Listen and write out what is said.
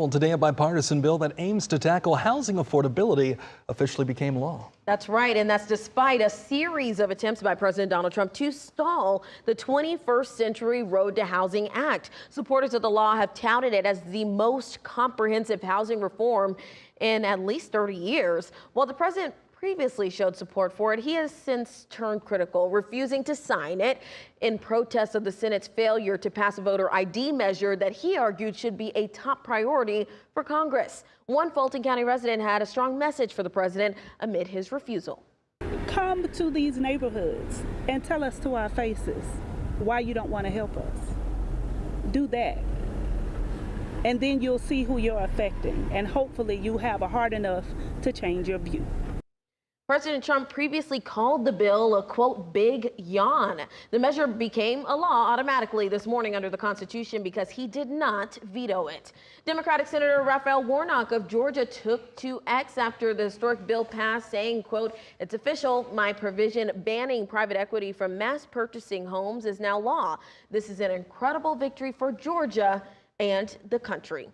Well, today, a bipartisan bill that aims to tackle housing affordability officially became law. That's right, and that's despite a series of attempts by President Donald Trump to stall the 21st Century Road to Housing Act. Supporters of the law have touted it as the most comprehensive housing reform in at least 30 years. While the president previously showed support for it, he has since turned critical, refusing to sign it in protest of the Senate's failure to pass a voter ID measure that he argued should be a top priority for Congress. One Fulton County resident had a strong message for the president amid his refusal. Come to these neighborhoods and tell us to our faces why you don't want to help us. Do that. And then you'll see who you're affecting, and hopefully you have a heart enough to change your view. President Trump previously called the bill a, quote, big yawn. The measure became a law automatically this morning under the Constitution because he did not veto it. Democratic Senator Raphael Warnock of Georgia took to X after the historic bill passed, saying, quote, "It's official. My provision banning private equity from mass purchasing homes is now law. This is an incredible victory for Georgia and the country."